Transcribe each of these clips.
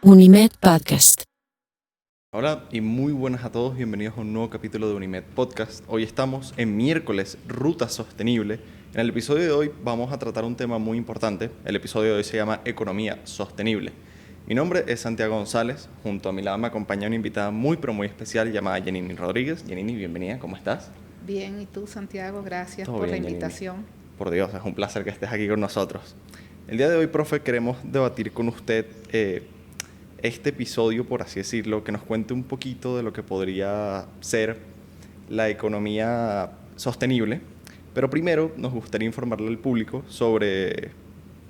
Unimed Podcast. Hola y muy buenas a todos, bienvenidos a un nuevo capítulo de Unimed Podcast. Hoy estamos en miércoles, Ruta Sostenible. En el episodio de hoy vamos a tratar un tema muy importante. El episodio de hoy se llama Economía Sostenible. Mi nombre es Santiago González, junto a mi lado me acompaña una invitada muy pero muy especial llamada Yanini Rodríguez. Yanini, bienvenida, ¿cómo estás? Bien, ¿y tú, Santiago? Gracias Todo por bien, la Yanini. invitación. Por Dios, es un placer que estés aquí con nosotros. El día de hoy, profe, queremos debatir con usted este episodio, por así decirlo, que nos cuente un poquito de lo que podría ser la economía sostenible. Pero primero nos gustaría informarle al público sobre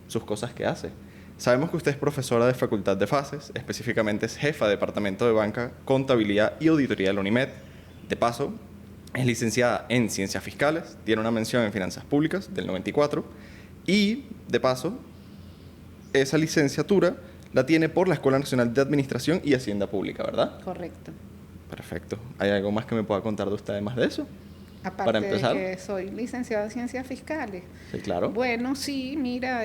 sus cosas que hace. Sabemos que usted es profesora de Facultad de Fases, específicamente es jefa de Departamento de Banca, Contabilidad y Auditoría de la Unimed. De paso, es licenciada en Ciencias Fiscales, tiene una mención en Finanzas Públicas del 94 y, de paso, esa licenciatura la tiene por la Escuela Nacional de Administración y Hacienda Pública, ¿verdad? Correcto. Perfecto. ¿Hay algo más que me pueda contar de usted además de eso? Aparte Para empezar. de que soy licenciada en Ciencias Fiscales. Sí, claro. Bueno, sí, mira,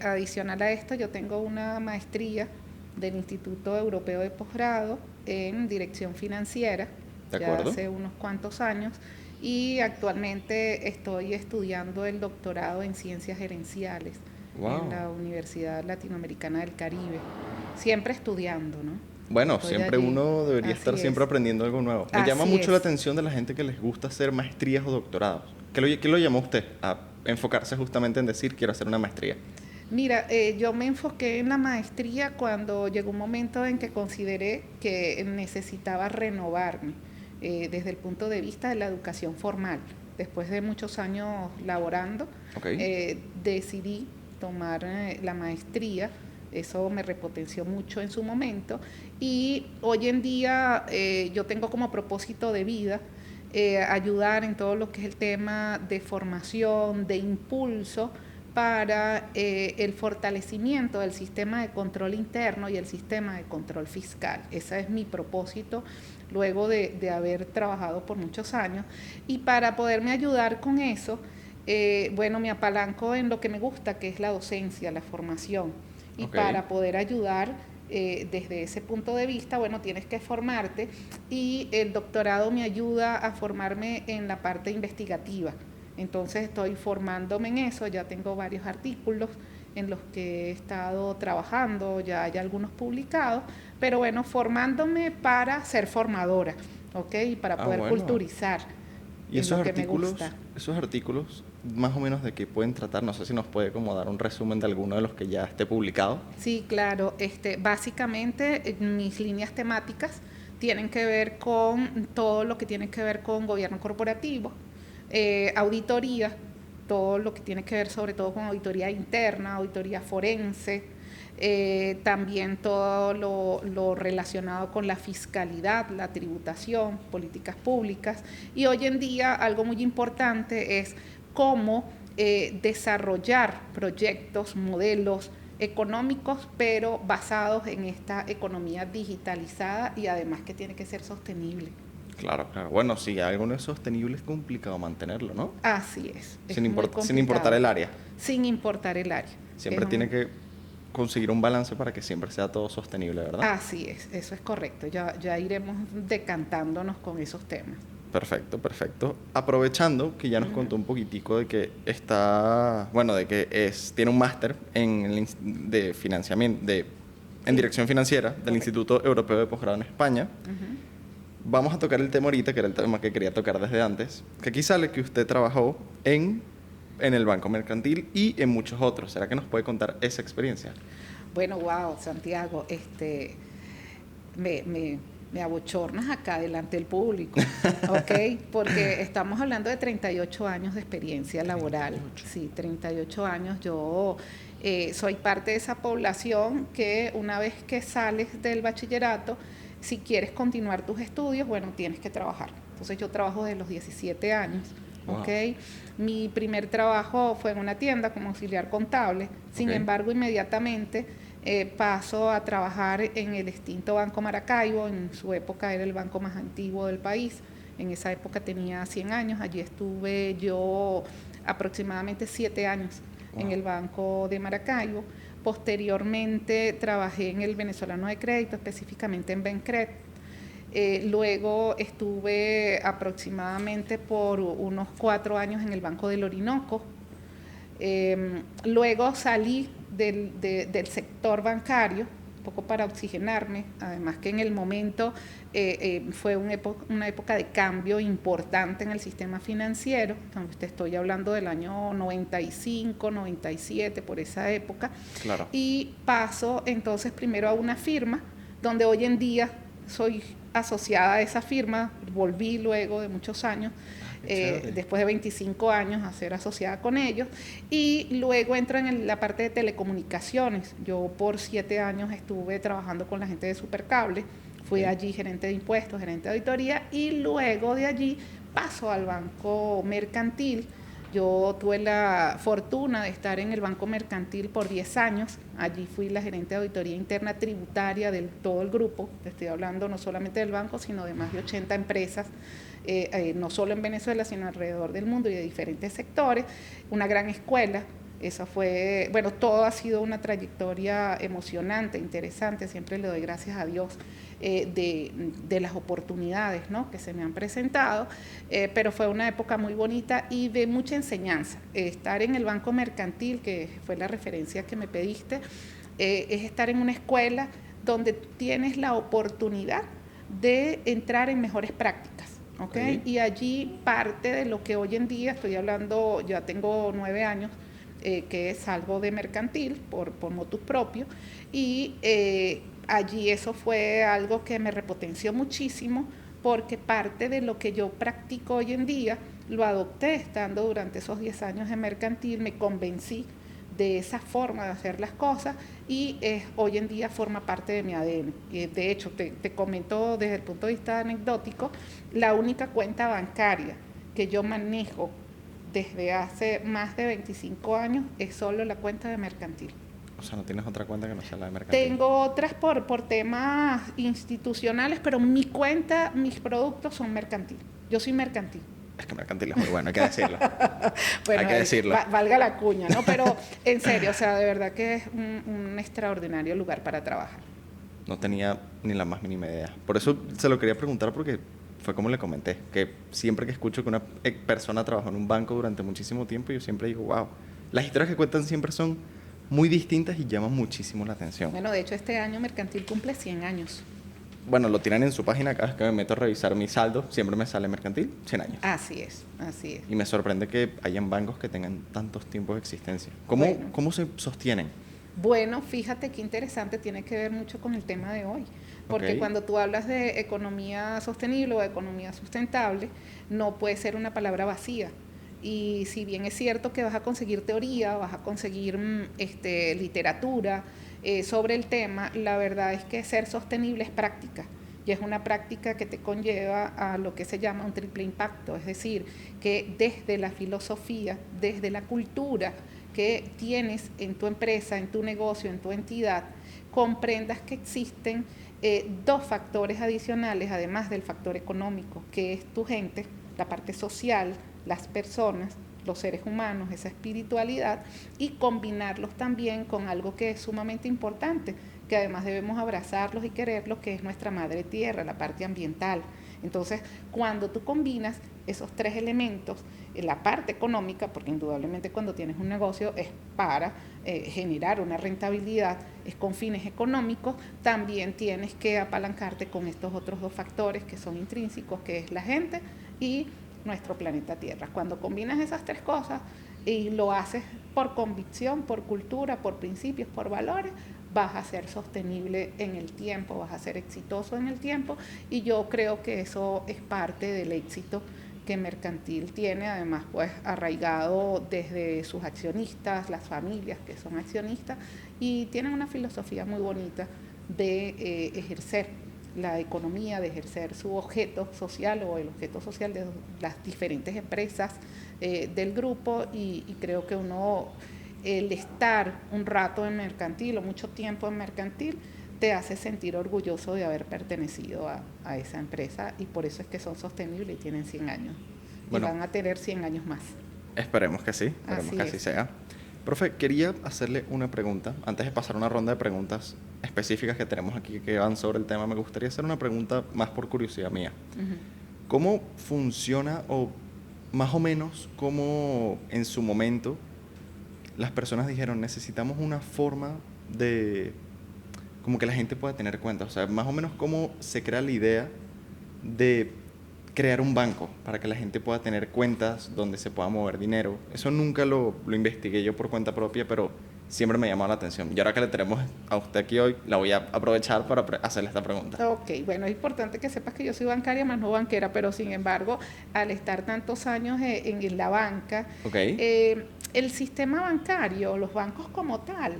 adicional a esto, yo tengo una maestría del Instituto Europeo de Posgrado en Dirección Financiera, De ya acuerdo. hace unos cuantos años, y actualmente estoy estudiando el doctorado en Ciencias Gerenciales en la Universidad Latinoamericana del Caribe. Siempre estudiando, ¿no? Bueno, Estoy siempre allí. uno debería Así estar siempre es. aprendiendo algo nuevo. Me llama Así mucho la es. atención de la gente que les gusta hacer maestrías o doctorados. ¿Qué lo llamó usted a enfocarse justamente en decir quiero hacer una maestría? Mira, yo me enfoqué en la maestría cuando llegó un momento en que consideré que necesitaba renovarme desde el punto de vista de la educación formal. Después de muchos años laborando, decidí tomar la maestría. Eso me repotenció mucho en su momento y hoy en día yo tengo como propósito de vida ayudar en todo lo que es el tema de formación, de impulso para el fortalecimiento del sistema de control interno y el sistema de control fiscal. Ese es mi propósito luego de haber trabajado por muchos años. Y para poderme ayudar con eso, bueno, me apalanco en lo que me gusta, que es la docencia, la formación. Y para poder ayudar desde ese punto de vista, bueno, tienes que formarte y el doctorado me ayuda a formarme en la parte investigativa. Entonces estoy formándome en eso, ya tengo varios artículos en los que he estado trabajando, ya hay algunos publicados, pero bueno, formándome para ser formadora, ¿ok? Y para poder culturizar. Y esos artículos, más o menos de qué pueden tratar, no sé si nos puede como dar un resumen de alguno de los que ya esté publicado. Sí, claro, básicamente mis líneas temáticas tienen que ver con todo lo que tiene que ver con gobierno corporativo, auditoría, todo lo que tiene que ver sobre todo con auditoría interna, auditoría forense, también todo lo relacionado con la fiscalidad, la tributación, políticas públicas. Y hoy en día algo muy importante es cómo desarrollar proyectos, modelos económicos, pero basados en esta economía digitalizada y además que tiene que ser sostenible. Claro, claro. Bueno, si algo no es sostenible es complicado mantenerlo, ¿no? Así es. Sin importar el área. Sin importar el área. Siempre tiene que conseguir un balance para que siempre sea todo sostenible, ¿verdad? Así es, eso es correcto. Ya iremos decantándonos con esos temas. Perfecto, perfecto. Aprovechando que ya nos contó un poquitico de que tiene un máster en dirección financiera del Instituto Europeo de Posgrado en España. Vamos a tocar el tema ahorita, que era el tema que quería tocar desde antes, que aquí sale que usted trabajó en el Banco Mercantil y en muchos otros. ¿Será que nos puede contar esa experiencia? Bueno, wow, Santiago, me abochornas acá delante del público, ¿ok? Porque estamos hablando de 38 años de experiencia laboral. 38. Sí, 38 años. Yo soy parte de esa población que una vez que sales del bachillerato, si quieres continuar tus estudios, bueno, tienes que trabajar. Entonces yo trabajo desde los 17 años. Wow. Okay. Mi primer trabajo fue en una tienda como auxiliar contable. Sin embargo, inmediatamente paso a trabajar en el extinto Banco Maracaibo. En su época era el banco más antiguo del país. En esa época tenía 100 años. Allí estuve yo aproximadamente 7 años en el Banco de Maracaibo. Posteriormente trabajé en el Venezolano de Crédito, específicamente en Bencred. Luego estuve aproximadamente por unos 4 años en el Banco del Orinoco. Luego salí del sector bancario, un poco para oxigenarme, además que en el momento fue una época de cambio importante en el sistema financiero. Entonces, te estoy hablando del año 95, 97, por esa época. Claro. Y paso entonces primero a una firma, donde hoy en día soy asociada a esa firma. Volví luego de muchos años, después de 25 años, a ser asociada con ellos, y luego entro en la parte de telecomunicaciones. Yo por 7 años estuve trabajando con la gente de Supercable, fui allí gerente de impuestos, gerente de auditoría, y luego de allí paso al Banco Mercantil. Yo tuve la fortuna de estar en el Banco Mercantil por 10 años. Allí fui la gerente de auditoría interna tributaria de todo el grupo. Te estoy hablando no solamente del banco, sino de más de 80 empresas, no solo en Venezuela, sino alrededor del mundo y de diferentes sectores. Una gran escuela. Eso fue, bueno, todo ha sido una trayectoria emocionante, interesante. Siempre le doy gracias a Dios de las oportunidades, ¿no?, que se me han presentado, pero fue una época muy bonita y de mucha enseñanza. Estar en el Banco Mercantil, que fue la referencia que me pediste, es estar en una escuela donde tienes la oportunidad de entrar en mejores prácticas. ¿Okay? Y allí parte de lo que hoy en día, estoy hablando, ya tengo 9 años, que salgo de mercantil por motus propio, y allí eso fue algo que me repotenció muchísimo, porque parte de lo que yo practico hoy en día lo adopté estando durante esos 10 años en mercantil. Me convencí de esa forma de hacer las cosas y hoy en día forma parte de mi ADN. De hecho, te comento desde el punto de vista anecdótico, la única cuenta bancaria que yo manejo desde hace más de 25 años es solo la cuenta de mercantil. O sea, ¿no tienes otra cuenta que no sea la de mercantil? Tengo otras por temas institucionales, pero mi cuenta, mis productos son mercantil. Yo soy mercantil. Es que mercantil es muy bueno, hay que decirlo. Bueno, hay que decirlo. Valga la cuña, ¿no? Pero en serio, o sea, de verdad que es un extraordinario lugar para trabajar. No tenía ni la más mínima idea. Por eso se lo quería preguntar, porque fue como le comenté, que siempre que escucho que una persona trabajó en un banco durante muchísimo tiempo, yo siempre digo, wow, las historias que cuentan siempre son muy distintas y llaman muchísimo la atención. Bueno, de hecho este año Mercantil cumple 100 años. Bueno, lo tiran en su página. Cada vez que me meto a revisar mi saldo, siempre me sale Mercantil, 100 años. Así es, así es. Y me sorprende que hayan bancos que tengan tantos tiempos de existencia. ¿Cómo se sostienen? Bueno, fíjate qué interesante, tiene que ver mucho con el tema de hoy. Porque cuando tú hablas de economía sostenible o economía sustentable, no puede ser una palabra vacía. Y si bien es cierto que vas a conseguir teoría, vas a conseguir literatura sobre el tema, la verdad es que ser sostenible es práctica. Y es una práctica que te conlleva a lo que se llama un triple impacto. Es decir, que desde la filosofía, desde la cultura que tienes en tu empresa, en tu negocio, en tu entidad, comprendas que existen 2 factores adicionales, además del factor económico, que es tu gente, la parte social, las personas, los seres humanos, esa espiritualidad, y combinarlos también con algo que es sumamente importante, que además debemos abrazarlos y quererlos, que es nuestra madre tierra, la parte ambiental. Entonces, cuando tú combinas esos 3 elementos, la parte económica, porque indudablemente cuando tienes un negocio es para generar una rentabilidad, es con fines económicos, también tienes que apalancarte con estos otros 2 factores que son intrínsecos, que es la gente y nuestro planeta Tierra. Cuando combinas esas 3 cosas y lo haces por convicción, por cultura, por principios, por valores, vas a ser sostenible en el tiempo, vas a ser exitoso en el tiempo, y yo creo que eso es parte del éxito que Mercantil tiene, además pues arraigado desde sus accionistas, las familias que son accionistas, y tienen una filosofía muy bonita de ejercer la economía, de ejercer su objeto social o el objeto social de las diferentes empresas del grupo, y creo que el estar un rato en Mercantil o mucho tiempo en Mercantil te hace sentir orgulloso de haber pertenecido a esa empresa, y por eso es que son sostenibles y tienen 100 años. Bueno, y van a tener 100 años más. Esperemos que sí, esperemos que así sea. Profe, quería hacerle una pregunta. Antes de pasar a una ronda de preguntas específicas que tenemos aquí que van sobre el tema, me gustaría hacer una pregunta más por curiosidad mía. Ujú. ¿Cómo funciona o más o menos cómo en su momento las personas dijeron necesitamos una forma de como que la gente pueda tener cuenta? O sea, más o menos cómo se crea la idea de crear un banco para que la gente pueda tener cuentas donde se pueda mover dinero. Eso nunca lo investigué yo por cuenta propia, pero siempre me llamó la atención. Y ahora que le tenemos a usted aquí hoy, la voy a aprovechar para hacerle esta pregunta. Ok, bueno, es importante que sepas que yo soy bancaria, más no banquera, pero sin embargo, al estar tantos años en la banca, ¿Ok? el sistema bancario, los bancos como tal,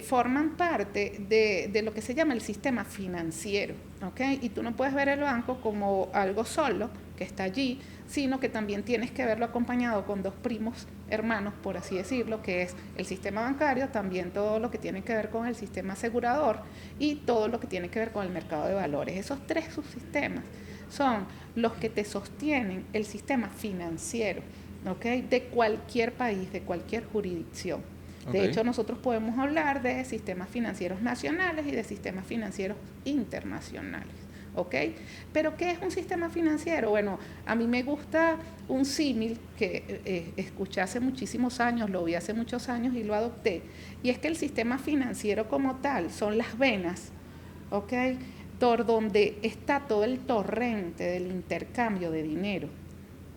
forman parte de lo que se llama el sistema financiero, ¿ok? Y tú no puedes ver el banco como algo solo que está allí, sino que también tienes que verlo acompañado con dos primos hermanos, por así decirlo, que es el sistema bancario, también todo lo que tiene que ver con el sistema asegurador y todo lo que tiene que ver con el mercado de valores. Esos tres subsistemas son los que te sostienen el sistema financiero, ¿ok? De cualquier país, de cualquier jurisdicción. De Ok. hecho, nosotros podemos hablar de sistemas financieros nacionales y de sistemas financieros internacionales, ¿ok? Pero ¿qué es un sistema financiero? Bueno, a mí me gusta un símil que escuché hace muchísimos años, lo vi hace muchos años y lo adopté, y es que el sistema financiero como tal son las venas, ¿ok? Por donde está todo el torrente del intercambio de dinero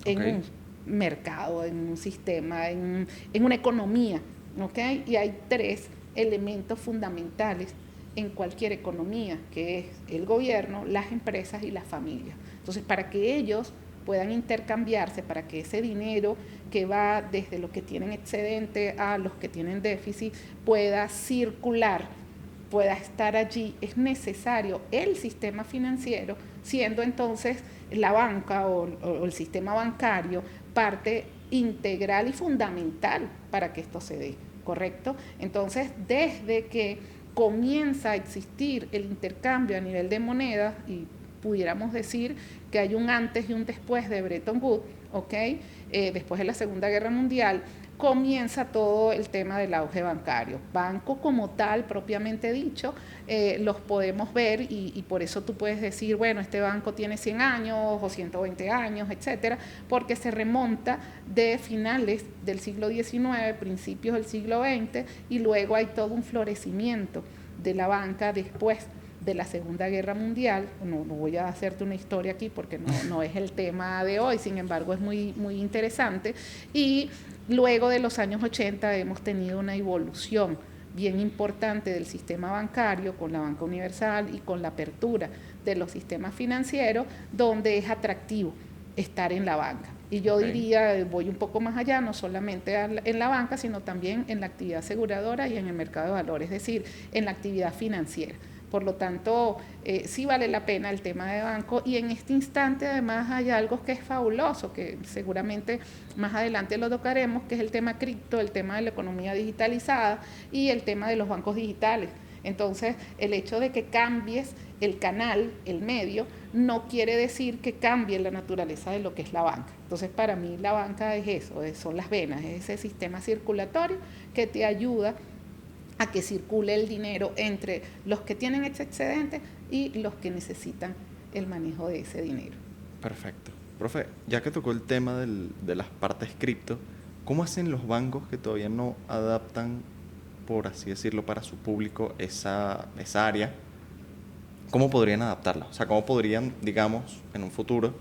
Ok. en un mercado, en un sistema, en una economía, ¿ok? Y hay tres elementos fundamentales en cualquier economía, que es el gobierno, las empresas y las familias. Entonces, para que ellos puedan intercambiarse, para que ese dinero que va desde los que tienen excedente a los que tienen déficit pueda circular, pueda estar allí, es necesario el sistema financiero, siendo entonces la banca o el sistema bancario parte integral y fundamental para que esto se dé, ¿correcto? Entonces, desde que comienza a existir el intercambio a nivel de monedas, y pudiéramos decir que hay un antes y un después de Bretton Woods, ¿ok? Después de la Segunda Guerra Mundial, comienza todo el tema del auge bancario. Banco como tal, propiamente dicho, los podemos ver y por eso tú puedes decir, bueno, este banco tiene 100 años o 120 años, etcétera, porque se remonta de finales del siglo XIX, principios del siglo XX, y luego hay todo un florecimiento de la banca después de la Segunda Guerra Mundial. No voy a hacerte una historia aquí porque no es el tema de hoy, sin embargo es muy interesante. Y luego de los años 80 hemos tenido una evolución bien importante del sistema bancario con la banca universal y con la apertura de los sistemas financieros, donde es atractivo estar en la banca. Y yo diría, voy un poco más allá, no solamente en la banca, sino también en la actividad aseguradora y en el mercado de valores, es decir, en la actividad financiera. Por lo tanto, sí vale la pena el tema de banco, y en este instante además hay algo que es fabuloso, que seguramente más adelante lo tocaremos, que es el tema cripto, el tema de la economía digitalizada y el tema de los bancos digitales. Entonces, el hecho de que cambies el canal, el medio, no quiere decir que cambie la naturaleza de lo que es la banca. Entonces, para mí la banca es eso, son las venas, es ese sistema circulatorio que te ayuda a que circule el dinero entre los que tienen ese excedente y los que necesitan el manejo de ese dinero. Perfecto. Profe, ya que tocó el tema de las partes cripto, ¿cómo hacen los bancos que todavía no adaptan, por así decirlo, para su público esa área? ¿Cómo podrían adaptarla? O sea, ¿cómo podrían, digamos, en un futuro,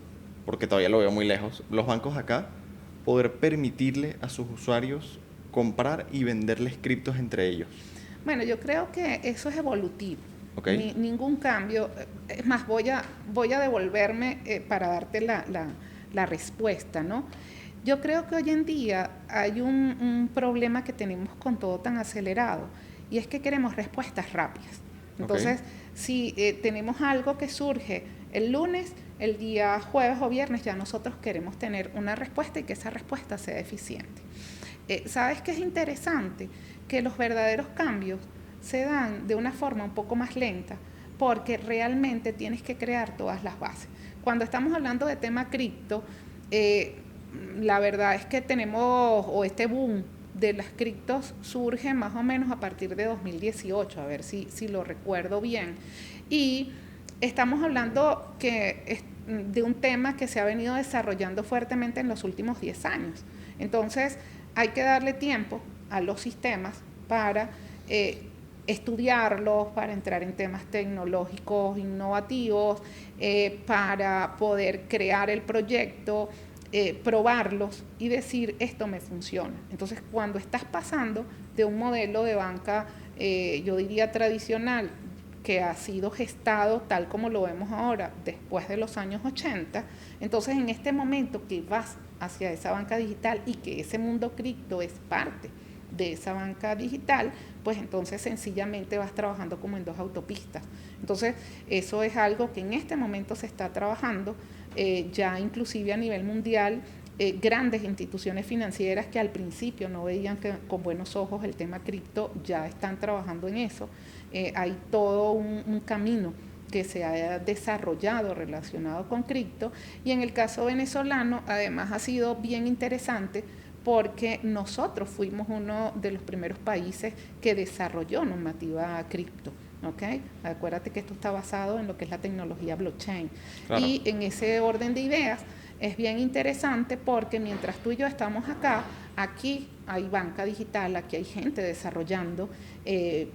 porque todavía lo veo muy lejos, los bancos acá poder permitirle a sus usuarios comprar y venderles criptos entre ellos? Bueno, yo creo que eso es evolutivo. ¿Ok? Ningún cambio. Es más, voy a devolverme para darte la respuesta, ¿no? Yo creo que hoy en día hay un problema que tenemos con todo tan acelerado, y es que queremos respuestas rápidas. ¿Ok? Entonces, si tenemos algo que surge el lunes, el día jueves o viernes ya nosotros queremos tener una respuesta y que esa respuesta sea eficiente. ¿Sabes qué es interesante? Que los verdaderos cambios se dan de una forma un poco más lenta, porque realmente tienes que crear todas las bases. Cuando estamos hablando de tema cripto, la verdad es que tenemos, o este boom de las criptos surge más o menos a partir de 2018, a ver si lo recuerdo bien. Y estamos hablando de un tema que se ha venido desarrollando fuertemente en los últimos 10 años. Entonces, hay que darle tiempo a los sistemas para estudiarlos, para entrar en temas tecnológicos innovativos, para poder crear el proyecto, probarlos y decir esto me funciona. Entonces, cuando estás pasando de un modelo de banca, yo diría tradicional, que ha sido gestado tal como lo vemos ahora, después de los años 80, entonces en este momento que vas hacia esa banca digital y que ese mundo cripto es parte de esa banca digital, pues entonces sencillamente vas trabajando como en dos autopistas. Entonces eso es algo que en este momento se está trabajando, ya inclusive a nivel mundial. Grandes instituciones financieras que al principio no veían con buenos ojos el tema cripto, ya están trabajando en eso. Hay todo un camino que se ha desarrollado relacionado con cripto, y en el caso venezolano además ha sido bien interesante porque nosotros fuimos uno de los primeros países que desarrolló normativa cripto. ¿Okay? Acuérdate que esto está basado en lo que es la tecnología blockchain. Claro. Y en ese orden de ideas es bien interesante porque mientras tú y yo estamos acá, aquí hay banca digital, aquí hay gente desarrollando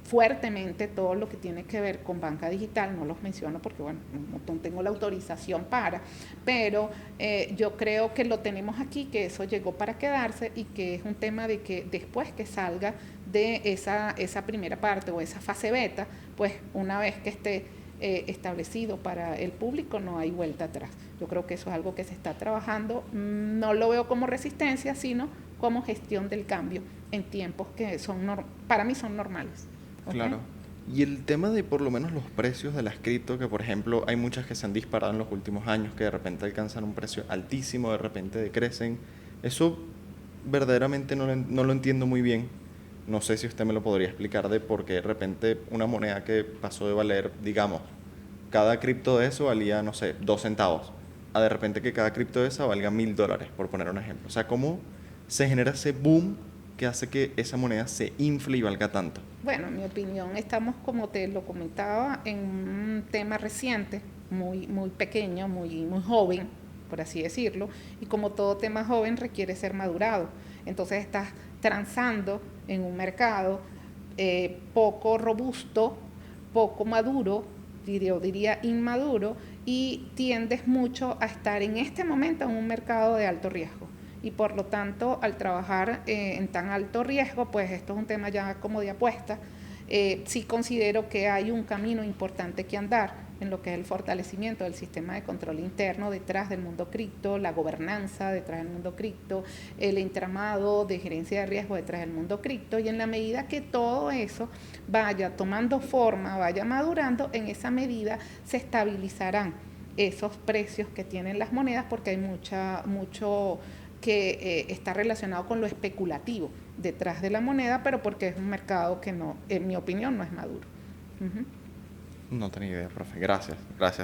fuertemente todo lo que tiene que ver con banca digital. No los menciono porque, bueno, no tengo la autorización pero yo creo que lo tenemos aquí, que eso llegó para quedarse y que es un tema de que después que salga de esa primera parte o esa fase beta, pues una vez que esté establecido para el público, no hay vuelta atrás. Yo creo que eso es algo que se está trabajando. No lo veo como resistencia, sino como gestión del cambio en tiempos que para mí son normales. ¿Okay? Claro. Y el tema de por lo menos los precios de las cripto, que por ejemplo hay muchas que se han disparado en los últimos años, que de repente alcanzan un precio altísimo, de repente decrecen. Eso verdaderamente no lo entiendo muy bien. No sé si usted me lo podría explicar de por qué de repente una moneda que pasó de valer, digamos, cada cripto de eso valía, no sé, 2 centavos, a de repente que cada cripto de esa valga $1,000, por poner un ejemplo. O sea, ¿cómo se genera ese boom que hace que esa moneda se infle y valga tanto? Bueno, en mi opinión, estamos, como te lo comentaba, en un tema reciente, muy pequeño, muy joven, por así decirlo, y como todo tema joven requiere ser madurado. Entonces estás transando en un mercado poco robusto, poco maduro, diría inmaduro, y tiendes mucho a estar en este momento en un mercado de alto riesgo. Y por lo tanto, al trabajar en tan alto riesgo, pues esto es un tema ya como de apuesta. Sí considero que hay un camino importante que andar en lo que es el fortalecimiento del sistema de control interno detrás del mundo cripto, la gobernanza detrás del mundo cripto, el entramado de gerencia de riesgo detrás del mundo cripto, y en la medida que todo eso vaya tomando forma, vaya madurando, en esa medida se estabilizarán esos precios que tienen las monedas, porque hay mucho que está relacionado con lo especulativo detrás de la moneda, pero porque es un mercado que no, en mi opinión, no es maduro. No tenía idea, profe. Gracias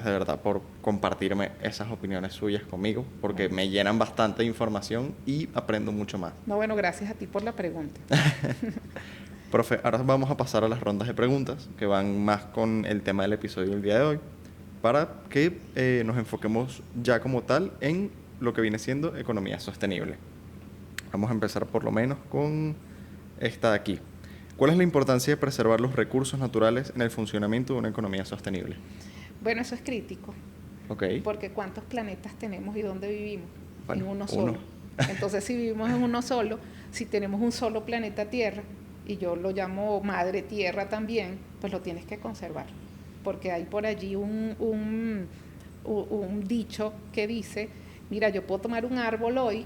de verdad por compartirme esas opiniones suyas conmigo, porque me llenan bastante información y aprendo mucho más. No, bueno, gracias a ti por la pregunta. Profe, ahora vamos a pasar a las rondas de preguntas, que van más con el tema del episodio del día de hoy, para que nos enfoquemos ya como tal en lo que viene siendo economía sostenible. Vamos a empezar por lo menos con esta de aquí. ¿Cuál es la importancia de preservar los recursos naturales en el funcionamiento de una economía sostenible? Bueno, eso es crítico. Okay. Porque ¿cuántos planetas tenemos y dónde vivimos? Bueno, en uno solo. Entonces, si vivimos en uno solo, si tenemos un solo planeta Tierra, y yo lo llamo Madre Tierra también, pues lo tienes que conservar. Porque hay por allí un dicho que dice, mira, yo puedo tomar un árbol hoy,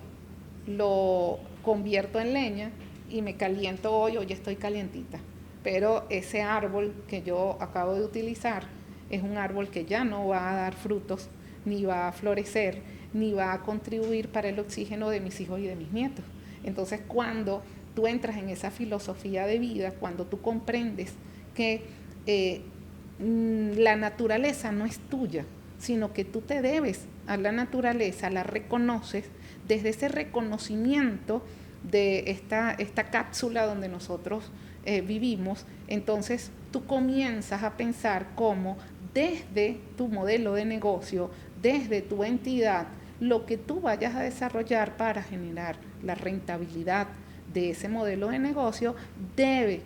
lo convierto en leña, y me caliento hoy estoy calientita. Pero ese árbol que yo acabo de utilizar es un árbol que ya no va a dar frutos, ni va a florecer, ni va a contribuir para el oxígeno de mis hijos y de mis nietos. Entonces, cuando tú entras en esa filosofía de vida, cuando tú comprendes que la naturaleza no es tuya, sino que tú te debes a la naturaleza, la reconoces, desde ese reconocimiento de esta cápsula donde nosotros vivimos, entonces tú comienzas a pensar cómo desde tu modelo de negocio, desde tu entidad, lo que tú vayas a desarrollar para generar la rentabilidad de ese modelo de negocio debe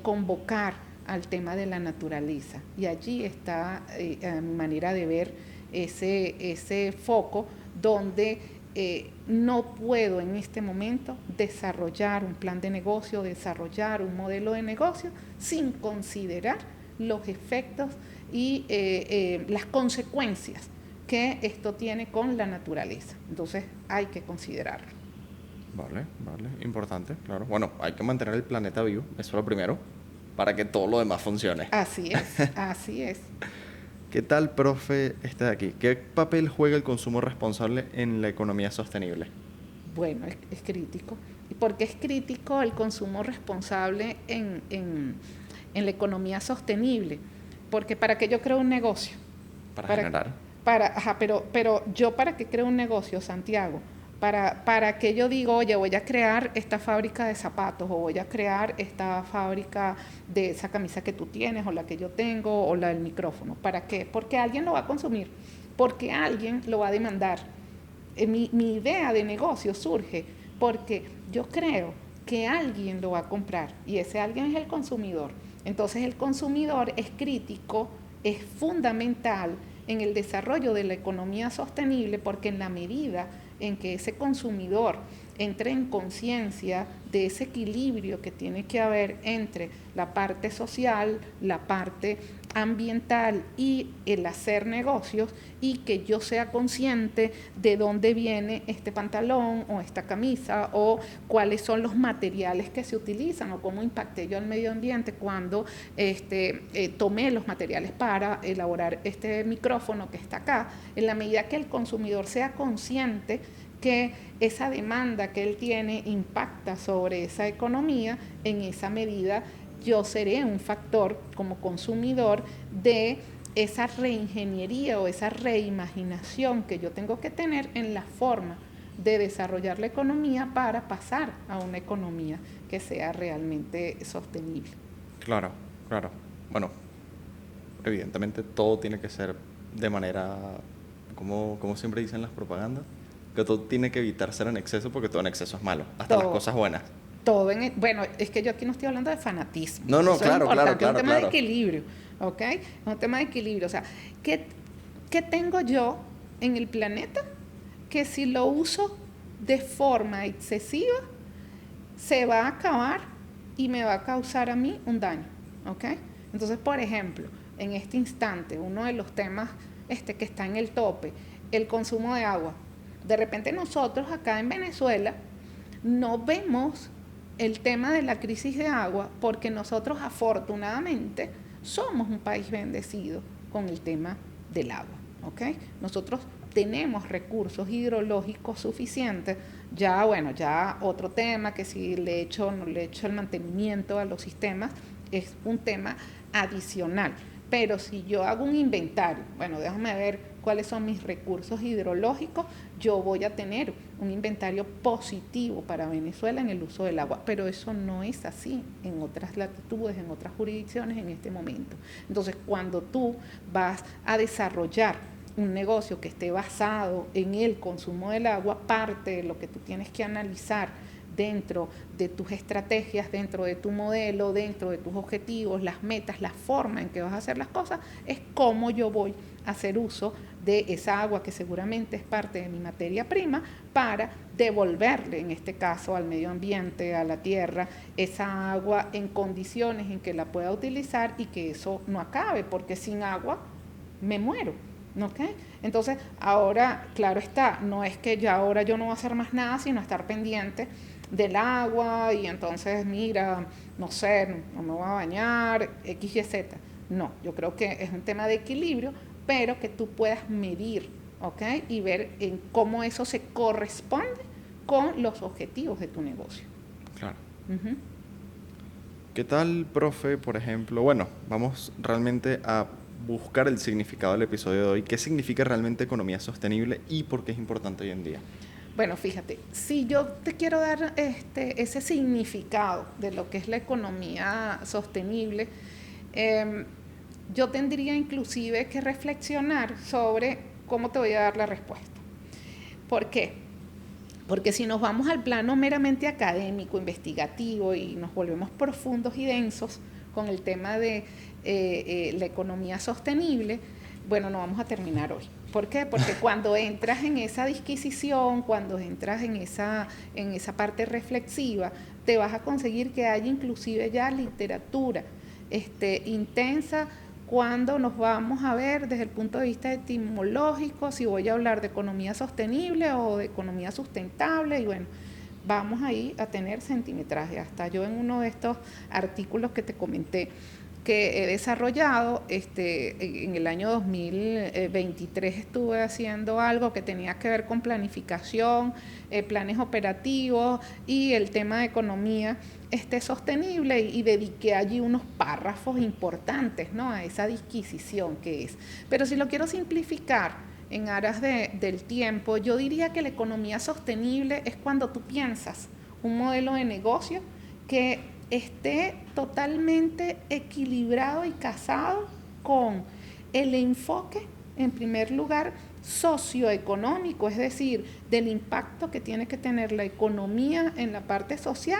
convocar al tema de la naturaleza. Y allí está a mi manera de ver ese foco donde no puedo en este momento desarrollar un plan de negocio, desarrollar un modelo de negocio sin considerar los efectos y las consecuencias que esto tiene con la naturaleza. Entonces hay que considerarlo. Vale, importante, claro. Bueno, hay que mantener el planeta vivo, eso es lo primero, para que todo lo demás funcione. Así es, así es. ¿Qué tal, profe, este de aquí? ¿Qué papel juega el consumo responsable en la economía sostenible? Bueno, es crítico. ¿Y por qué es crítico el consumo responsable en la economía sostenible? Porque ¿para qué yo creo un negocio? Para generar. Pero yo ¿para qué creo un negocio, Santiago? Para que yo digo, oye, voy a crear esta fábrica de zapatos o voy a crear esta fábrica de esa camisa que tú tienes o la que yo tengo o la del micrófono. ¿Para qué? Porque alguien lo va a consumir, porque alguien lo va a demandar. Mi idea de negocio surge porque yo creo que alguien lo va a comprar y ese alguien es el consumidor. Entonces el consumidor es crítico, es fundamental en el desarrollo de la economía sostenible porque en la medida en que ese consumidor entre en conciencia de ese equilibrio que tiene que haber entre la parte social, la parte ambiental y el hacer negocios, y que yo sea consciente de dónde viene este pantalón o esta camisa o cuáles son los materiales que se utilizan o cómo impacté yo al medio ambiente cuando tomé los materiales para elaborar este micrófono que está acá. En la medida que el consumidor sea consciente que esa demanda que él tiene impacta sobre esa economía, en esa medida yo seré un factor como consumidor de esa reingeniería o esa reimaginación que yo tengo que tener en la forma de desarrollar la economía para pasar a una economía que sea realmente sostenible. Claro. Bueno, evidentemente todo tiene que ser de manera, como siempre dicen las propagandas, que todo tiene que evitar ser en exceso porque todo en exceso es malo, hasta las cosas buenas. Bueno, es que yo aquí no estoy hablando de fanatismo. No, Eso claro. Es un tema de equilibrio, ¿ok? Es un tema de equilibrio. O sea, ¿qué tengo yo en el planeta que si lo uso de forma excesiva se va a acabar y me va a causar a mí un daño, ¿ok? Entonces, por ejemplo, en este instante, uno de los temas que está en el tope, el consumo de agua. De repente nosotros acá en Venezuela no vemos el tema de la crisis de agua porque nosotros afortunadamente somos un país bendecido con el tema del agua, ¿ok? Nosotros tenemos recursos hidrológicos suficientes. Ya otro tema que si le echo el mantenimiento a los sistemas es un tema adicional. Pero si yo hago un inventario, déjame ver cuáles son mis recursos hidrológicos, yo voy a tener un inventario positivo para Venezuela en el uso del agua. Pero eso no es así en otras latitudes, en otras jurisdicciones en este momento. Entonces, cuando tú vas a desarrollar un negocio que esté basado en el consumo del agua, parte de lo que tú tienes que analizar dentro de tus estrategias, dentro de tu modelo, dentro de tus objetivos, las metas, la forma en que vas a hacer las cosas, es cómo yo voy a hacer uso de esa agua que seguramente es parte de mi materia prima para devolverle, en este caso, al medio ambiente, a la tierra, esa agua en condiciones en que la pueda utilizar y que eso no acabe, porque sin agua me muero. ¿Okay? Entonces, ahora, claro está, no es que ya ahora yo no voy a hacer más nada, sino estar pendiente del agua y entonces, mira, no sé, no me voy a bañar, X, Y, Z. No, yo creo que es un tema de equilibrio, pero que tú puedas medir, ¿ok? Y ver en cómo eso se corresponde con los objetivos de tu negocio. Claro. ¿Qué tal, profe, por ejemplo? Bueno, vamos realmente a buscar el significado del episodio de hoy. ¿Qué significa realmente economía sostenible y por qué es importante hoy en día? Bueno, fíjate, si yo te quiero dar ese significado de lo que es la economía sostenible, yo tendría inclusive que reflexionar sobre cómo te voy a dar la respuesta. ¿Por qué? Porque si nos vamos al plano meramente académico, investigativo y nos volvemos profundos y densos con el tema de la economía sostenible, bueno, no vamos a terminar hoy. ¿Por qué? Porque cuando entras en esa disquisición, cuando entras en esa parte reflexiva, te vas a conseguir que haya inclusive ya literatura intensa cuando nos vamos a ver desde el punto de vista etimológico, si voy a hablar de economía sostenible o de economía sustentable, y bueno, vamos ahí a tener centimetraje. Hasta yo en uno de estos artículos que te comenté que he desarrollado, en el año 2023 estuve haciendo algo que tenía que ver con planificación, planes operativos y el tema de economía sostenible, y dediqué allí unos párrafos importantes, ¿no?, a esa disquisición que es. Pero si lo quiero simplificar en aras del tiempo, yo diría que la economía sostenible es cuando tú piensas un modelo de negocio que esté totalmente equilibrado y casado con el enfoque, en primer lugar, socioeconómico, es decir, del impacto que tiene que tener la economía en la parte social,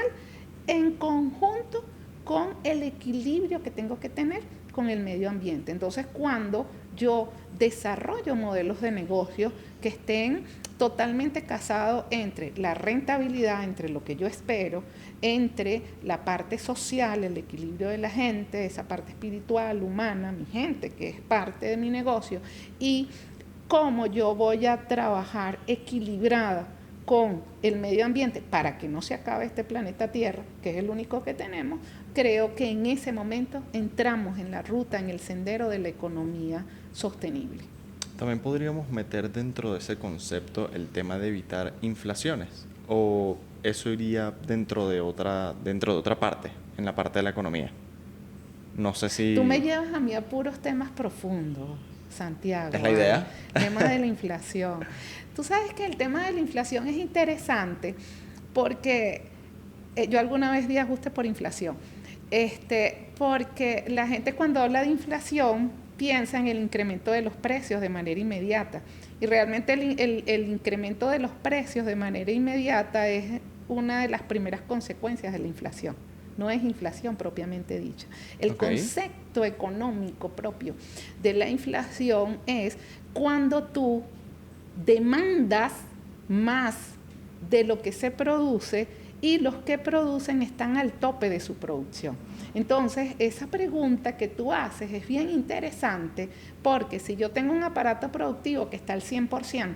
en conjunto con el equilibrio que tengo que tener con el medio ambiente. Entonces, cuando yo desarrollo modelos de negocio que estén totalmente casados entre la rentabilidad, entre lo que yo espero, entre la parte social, el equilibrio de la gente, esa parte espiritual, humana, mi gente, que es parte de mi negocio, y cómo yo voy a trabajar equilibrada con el medio ambiente para que no se acabe este planeta Tierra, que es el único que tenemos, creo que en ese momento entramos en la ruta, en el sendero de la economía sostenible. También podríamos meter dentro de ese concepto el tema de evitar inflaciones, o eso iría dentro de otra parte, en la parte de la economía. No sé si... Tú me llevas a mí a puros temas profundos, Santiago. ¿Es la idea? El tema de la inflación. Tú sabes que el tema de la inflación es interesante porque yo alguna vez di ajuste por inflación. Porque la gente cuando habla de inflación piensa en el incremento de los precios de manera inmediata. Y realmente el incremento de los precios de manera inmediata es una de las primeras consecuencias de la inflación. No es inflación propiamente dicha. El concepto económico propio de la inflación es cuando tú demandas más de lo que se produce y los que producen están al tope de su producción. Entonces, esa pregunta que tú haces es bien interesante porque si yo tengo un aparato productivo que está al 100%,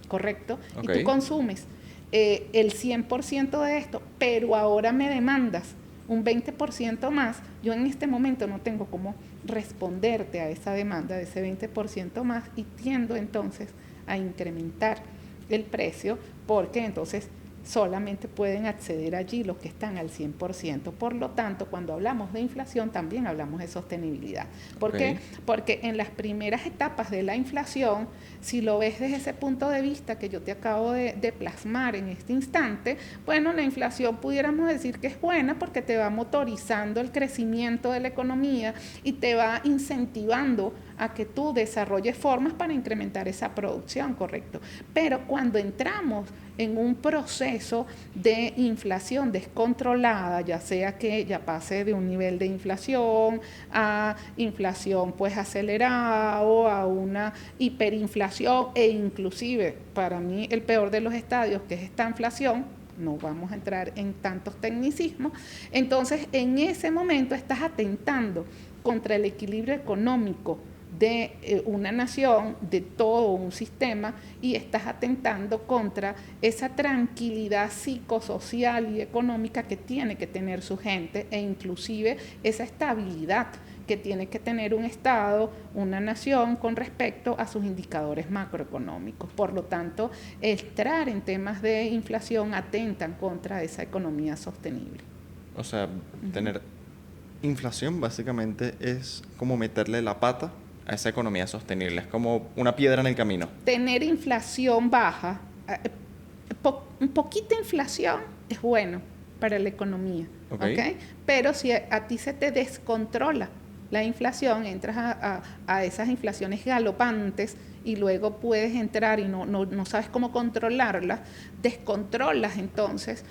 ¿correcto? Y tú consumes el 100% de esto, pero ahora me demandas un 20% más, yo en este momento no tengo cómo responderte a esa demanda de ese 20% más y tiendo entonces a incrementar el precio porque entonces solamente pueden acceder allí los que están al 100%. Por lo tanto, cuando hablamos de inflación también hablamos de sostenibilidad. ¿Por qué? Porque en las primeras etapas de la inflación, si lo ves desde ese punto de vista que yo te acabo de plasmar en este instante, bueno, la inflación pudiéramos decir que es buena porque te va motorizando el crecimiento de la economía y te va incentivando a que tú desarrolles formas para incrementar esa producción, ¿correcto? Pero cuando entramos en un proceso de inflación descontrolada, ya sea que ya pase de un nivel de inflación a inflación pues acelerada o a una hiperinflación e inclusive para mí el peor de los estadios que es esta inflación, no vamos a entrar en tantos tecnicismos, entonces en ese momento estás atentando contra el equilibrio económico de una nación, de todo un sistema, y estás atentando contra esa tranquilidad psicosocial y económica que tiene que tener su gente e inclusive esa estabilidad que tiene que tener un Estado, una nación con respecto a sus indicadores macroeconómicos. Por lo tanto, entrar en temas de inflación atentan contra esa economía sostenible. O sea, tener inflación básicamente es como meterle la pata a esa economía sostenible, es como una piedra en el camino. Tener inflación baja, un poquito de inflación es bueno para la economía, Ok. ¿ok? Pero si a ti se te descontrola la inflación, entras a esas inflaciones galopantes y luego puedes entrar y no sabes cómo controlarlas, descontrolas entonces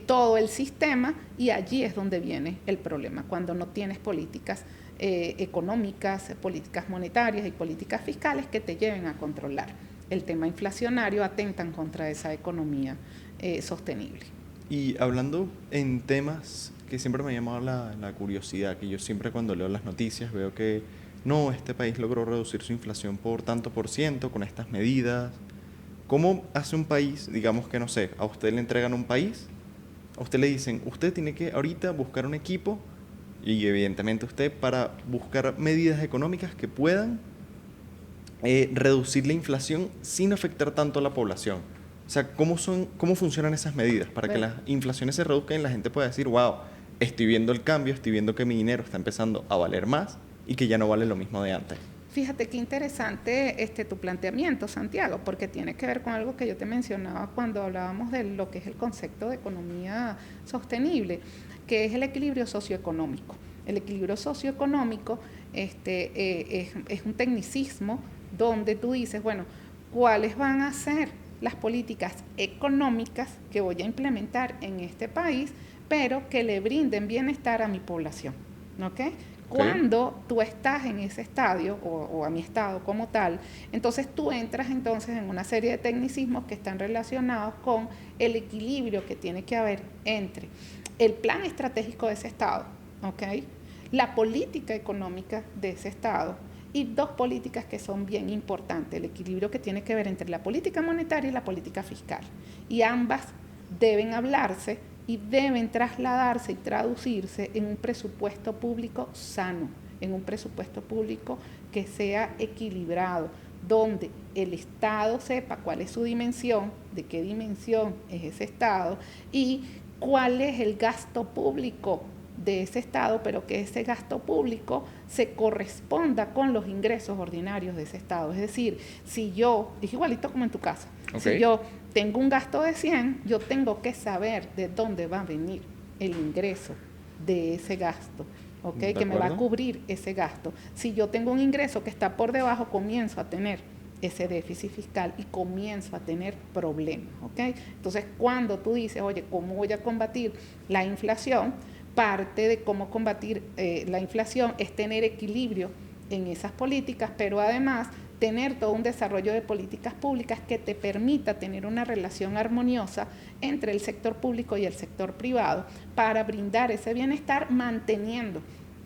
todo el sistema y allí es donde viene el problema, cuando no tienes políticas económicas, políticas monetarias y políticas fiscales que te lleven a controlar el tema inflacionario, atentan contra esa economía sostenible. Y hablando en temas que siempre me ha llamado la curiosidad, que yo siempre cuando leo las noticias veo que no, este país logró reducir su inflación por tanto por ciento con estas medidas. ¿Cómo hace un país, digamos que no sé, a usted le entregan un país, a usted le dicen, usted tiene que ahorita buscar un equipo y evidentemente usted para buscar medidas económicas que puedan reducir la inflación sin afectar tanto a la población? O sea, ¿cómo funcionan esas medidas para que Bueno, las inflaciones se reduzcan y la gente pueda decir, wow, estoy viendo el cambio, estoy viendo que mi dinero está empezando a valer más y que ya no vale lo mismo de antes? fíjate qué interesante tu planteamiento, Santiago, porque tiene que ver con algo que yo te mencionaba cuando hablábamos de lo que es el concepto de economía sostenible, que es el equilibrio socioeconómico. El equilibrio socioeconómico es un tecnicismo donde tú dices, bueno, ¿cuáles van a ser las políticas económicas que voy a implementar en este país, pero que le brinden bienestar a mi población? ¿Ok? Ok. Cuando tú estás en ese estadio o a mi estado como tal, entonces tú entras entonces en una serie de tecnicismos que están relacionados con el equilibrio que tiene que haber entre el plan estratégico de ese estado, ¿ok? La política económica de ese estado y dos políticas que son bien importantes, el equilibrio que tiene que ver entre la política monetaria y la política fiscal. Y ambas deben hablarse y deben trasladarse y traducirse en un presupuesto público sano, en un presupuesto público que sea equilibrado, donde el Estado sepa cuál es su dimensión, de qué dimensión es ese Estado y cuál es el gasto público de ese Estado, pero que ese gasto público se corresponda con los ingresos ordinarios de ese Estado. Es decir, si yo, es igualito como en tu casa, Ok. si yo tengo un gasto de 100, yo tengo que saber de dónde va a venir el ingreso de ese gasto, ¿ok? ¿De Que me va a acuerdo? cubrir ese gasto. Si yo tengo un ingreso que está por debajo, comienzo a tener ese déficit fiscal y comienzo a tener problemas, ¿ok? Entonces, cuando tú dices, oye, ¿cómo voy a combatir la inflación? Parte de cómo combatir la inflación es tener equilibrio en esas políticas, pero además tener todo un desarrollo de políticas públicas que te permita tener una relación armoniosa entre el sector público y el sector privado para brindar ese bienestar manteniendo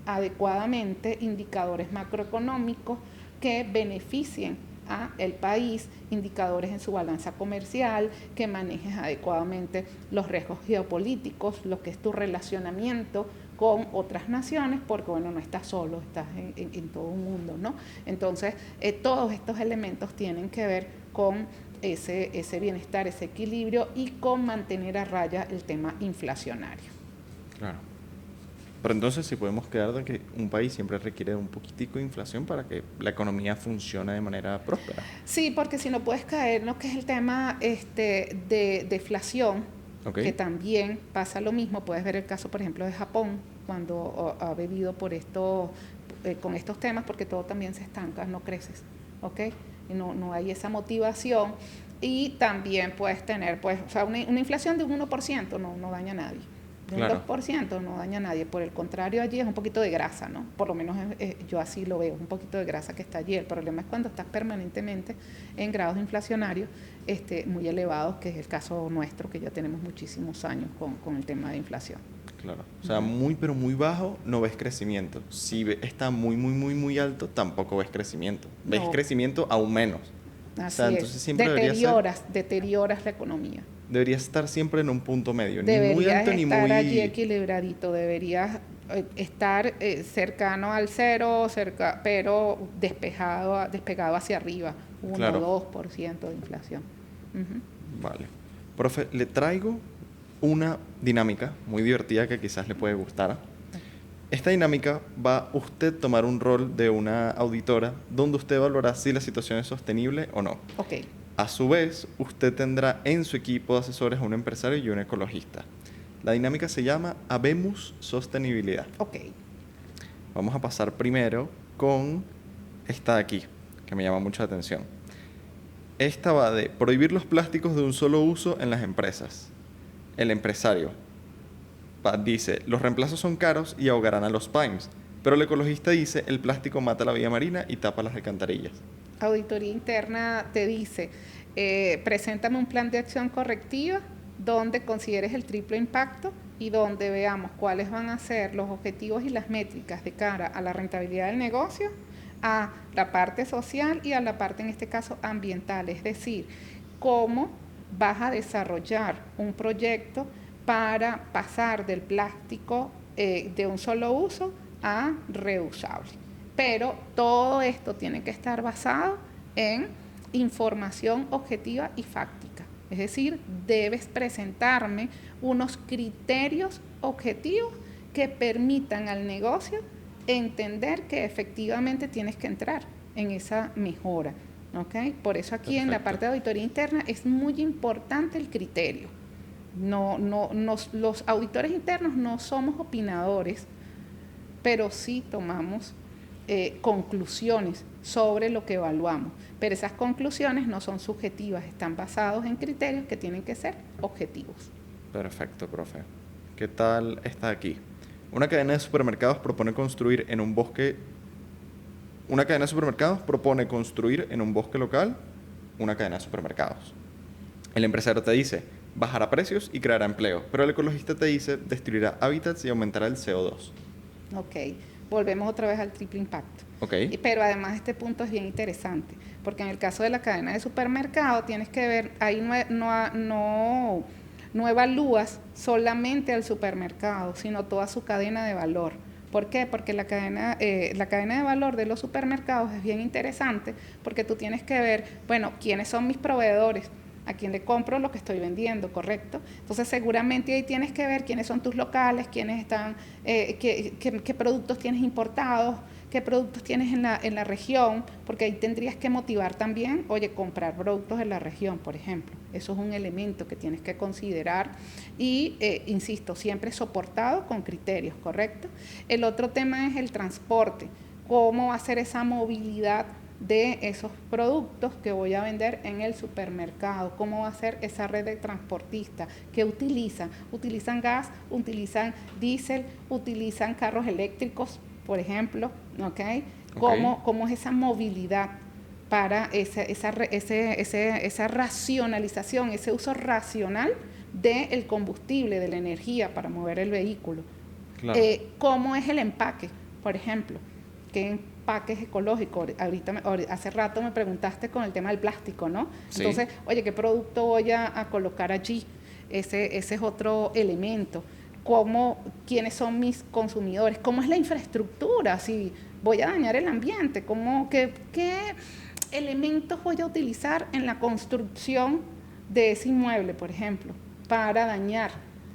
adecuadamente indicadores macroeconómicos que beneficien a el país, indicadores en su balanza comercial, que manejes adecuadamente los riesgos geopolíticos, lo que es tu relacionamiento con otras naciones, porque bueno, no estás solo, estás en todo un mundo, ¿no? Entonces, todos estos elementos tienen que ver con ese bienestar, ese equilibrio y con mantener a raya el tema inflacionario. Claro. Pero entonces sí podemos quedar de que un país siempre requiere de un poquitico de inflación para que la economía funcione de manera próspera. Sí, porque si no puedes caer, ¿no? Que es el tema de deflación, Ok. que también pasa lo mismo. Puedes ver el caso, por ejemplo, de Japón, cuando ha bebido por esto, con estos temas, porque todo también se estanca, no creces, ¿ok? Y no hay esa motivación. Y también puedes tener, pues, o sea, una inflación de un 1% no daña a nadie. De un Claro. 2% no daña a nadie. Por el contrario, allí es un poquito de grasa, ¿no? Por lo menos yo así lo veo, un poquito de grasa que está allí. El problema es cuando estás permanentemente en grados inflacionarios muy elevados, que es el caso nuestro, que ya tenemos muchísimos años con el tema de inflación. Claro. O sea, muy pero muy bajo no ves crecimiento. Si está muy muy muy muy alto, tampoco ves crecimiento. Ves No, crecimiento aún menos. O sea, así es. entonces siempre Deterioras la economía. debería estar siempre en un punto medio, ni muy Deberías alto ni estar allí muy... equilibradito, deberías estar cercano al cero, pero despegado hacia arriba, 1 Claro. o 2% de inflación. Ujú. Vale. Profe, le traigo una dinámica muy divertida que quizás le puede gustar. Esta dinámica va usted a tomar un rol de una auditora donde usted valorará si la situación es sostenible o no. Ok, A su vez, usted tendrá en su equipo de asesores a un empresario y un ecologista. La dinámica se llama Habemos Sostenibilidad. Ok. Vamos a pasar primero con esta de aquí, que me llama mucho la atención. Esta va de prohibir los plásticos de un solo uso en las empresas. El empresario dice, los reemplazos son caros y ahogarán a los PYMEs. Pero el ecologista dice, el plástico mata la vida marina y tapa las alcantarillas. Auditoría interna te dice, preséntame un plan de acción correctiva donde consideres el triple impacto y donde veamos cuáles van a ser los objetivos y las métricas de cara a la rentabilidad del negocio, a la parte social y a la parte, en este caso, ambiental. Es decir, cómo vas a desarrollar un proyecto para pasar del plástico de un solo uso a reusable. Pero todo esto tiene que estar basado en información objetiva y fáctica. Es decir, debes presentarme unos criterios objetivos que permitan al negocio entender que efectivamente tienes que entrar en esa mejora. ¿Okay? Por eso aquí en la parte de auditoría interna es muy importante el criterio. Los auditores internos no somos opinadores, pero sí tomamos conclusiones sobre lo que evaluamos. Pero esas conclusiones no son subjetivas, están basadas en criterios que tienen que ser objetivos. Perfecto, profe. ¿Qué tal está aquí? Una cadena de supermercados propone construir en un bosque local una cadena de supermercados. El empresario te dice, bajará precios y creará empleo, pero el ecologista te dice, destruirá hábitats y aumentará el CO2. Ok, volvemos otra vez al triple impacto. Okay. Pero además este punto es bien interesante, porque en el caso de la cadena de supermercado tienes que ver, ahí no evalúas solamente al supermercado, sino toda su cadena de valor. ¿Por qué? Porque la cadena de valor de los supermercados es bien interesante, porque tú tienes que ver, bueno, quiénes son mis proveedores, a quién le compro lo que estoy vendiendo, ¿correcto? Entonces seguramente ahí tienes que ver quiénes son tus locales, quiénes están, qué productos tienes importados, qué productos tienes en la región, porque ahí tendrías que motivar también, oye, comprar productos en la región, por ejemplo. Eso es un elemento que tienes que considerar y, insisto, siempre soportado con criterios, ¿correcto? El otro tema es el transporte, cómo hacer esa movilidad de esos productos que voy a vender en el supermercado, cómo va a ser esa red de transportistas que utilizan gas, utilizan diésel, utilizan carros eléctricos, por ejemplo, ¿okay? ¿Cómo es esa movilidad para esa racionalización, ese uso racional del combustible, de la energía para mover el vehículo? Claro. ¿Cómo es el empaque, por ejemplo? ¿Qué empaques ecológicos? Hace rato me preguntaste con el tema del plástico, ¿no? Sí. Entonces, oye, ¿qué producto voy a colocar allí? Ese es otro elemento. ¿Quiénes son mis consumidores? ¿Cómo es la infraestructura? Si voy a dañar el ambiente, ¿qué elementos voy a utilizar en la construcción de ese inmueble, por ejemplo, para dañar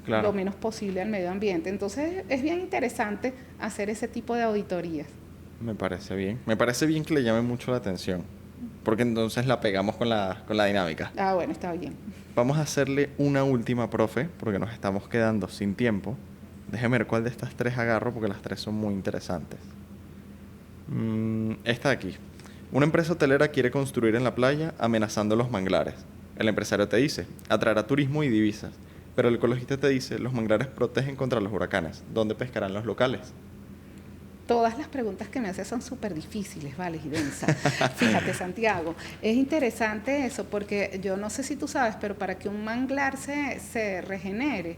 lo menos posible al medio ambiente? Entonces, es bien interesante hacer ese tipo de auditorías. Me parece bien. Me parece bien que le llame mucho la atención, porque entonces la pegamos con la dinámica. Ah, bueno, está bien. Vamos a hacerle una última, profe, porque nos estamos quedando sin tiempo. Déjeme ver cuál de estas tres agarro, porque las tres son muy interesantes. Esta de aquí. Una empresa hotelera quiere construir en la playa amenazando los manglares. El empresario te dice, atraerá turismo y divisas. Pero el ecologista te dice, los manglares protegen contra los huracanes. ¿Dónde pescarán los locales? Todas las preguntas que me haces son súper difíciles, ¿vale? Y densas. Fíjate, Santiago, es interesante eso, porque yo no sé si tú sabes, pero para que un manglar se regenere,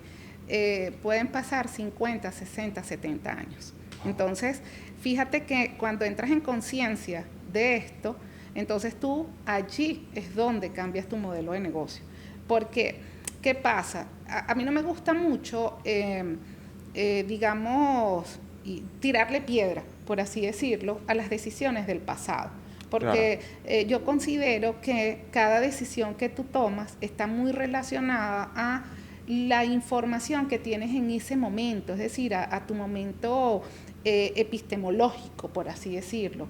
pueden pasar 50, 60, 70 años. Entonces, fíjate que cuando entras en conciencia de esto, entonces tú allí es donde cambias tu modelo de negocio. Porque, ¿qué pasa? A mí no me gusta mucho, digamos, y tirarle piedra, por así decirlo, a las decisiones del pasado. Porque yo considero que cada decisión que tú tomas está muy relacionada a la información que tienes en ese momento, es decir, a tu momento epistemológico, por así decirlo.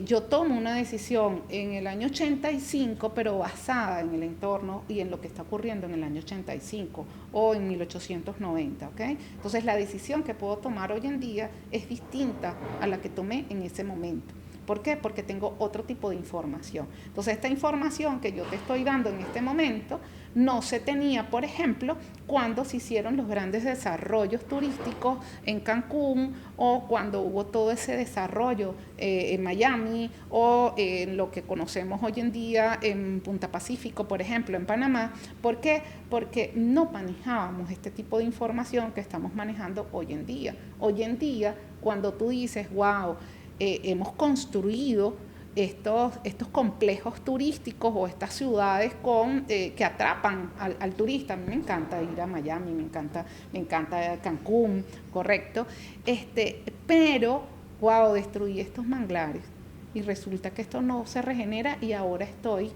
Yo tomo una decisión en el año 85, pero basada en el entorno y en lo que está ocurriendo en el año 85 o en 1890, ¿ok? Entonces la decisión que puedo tomar hoy en día es distinta a la que tomé en ese momento. ¿Por qué? Porque tengo otro tipo de información. Entonces, esta información que yo te estoy dando en este momento no se tenía, por ejemplo, cuando se hicieron los grandes desarrollos turísticos en Cancún o cuando hubo todo ese desarrollo en Miami o en lo que conocemos hoy en día en Punta Pacífico, por ejemplo, en Panamá. ¿Por qué? Porque no manejábamos este tipo de información que estamos manejando hoy en día. Hoy en día, cuando tú dices, wow, hemos construido estos complejos turísticos o estas ciudades que atrapan al turista. A mí me encanta ir a Miami, me encanta Cancún, correcto. Pero, wow, destruí estos manglares y resulta que esto no se regenera y ahora estoy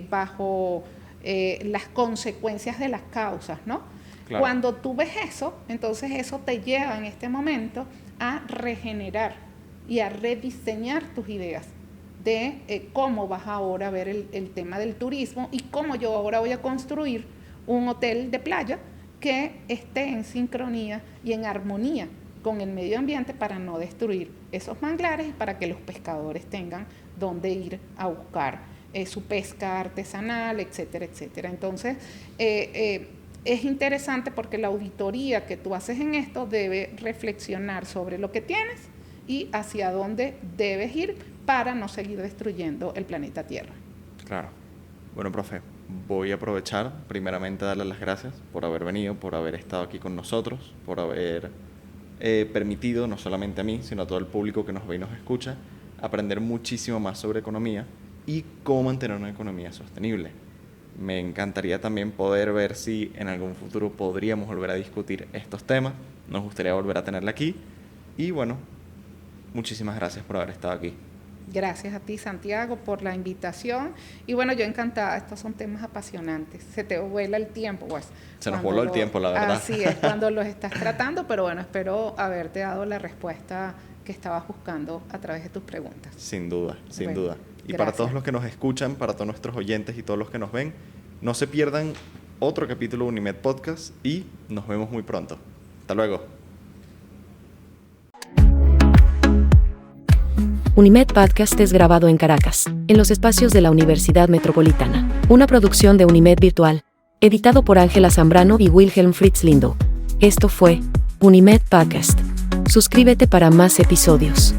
bajo las consecuencias de las causas, ¿no? Claro. Cuando tú ves eso, entonces eso te lleva en este momento a regenerar y a rediseñar tus ideas de cómo vas ahora a ver el tema del turismo y cómo yo ahora voy a construir un hotel de playa que esté en sincronía y en armonía con el medio ambiente para no destruir esos manglares y para que los pescadores tengan dónde ir a buscar su pesca artesanal, etcétera, etcétera. Entonces, es interesante porque la auditoría que tú haces en esto debe reflexionar sobre lo que tienes y hacia dónde debes ir para no seguir destruyendo el planeta Tierra. Claro. Bueno, profe, voy a aprovechar primeramente a darle las gracias por haber venido, por haber estado aquí con nosotros, por haber permitido, no solamente a mí, sino a todo el público que nos ve y nos escucha, aprender muchísimo más sobre economía y cómo mantener una economía sostenible. Me encantaría también poder ver si en algún futuro podríamos volver a discutir estos temas. Nos gustaría volver a tenerla aquí. Y bueno, muchísimas gracias por haber estado aquí. Gracias a ti, Santiago, por la invitación. Y bueno, yo encantada, estos son temas apasionantes. Se te vuela el tiempo, pues. Se nos voló el tiempo, la verdad. Así es, cuando los estás tratando, pero bueno, espero haberte dado la respuesta que estabas buscando a través de tus preguntas. Sin duda, sin duda. Y gracias. Para todos los que nos escuchan, para todos nuestros oyentes y todos los que nos ven, no se pierdan otro capítulo de Unimed Podcast y nos vemos muy pronto. Hasta luego. Unimed Podcast es grabado en Caracas, en los espacios de la Universidad Metropolitana. Una producción de Unimed Virtual, editado por Ángela Zambrano y Wilhelm Fritz Lindo. Esto fue Unimed Podcast. Suscríbete para más episodios.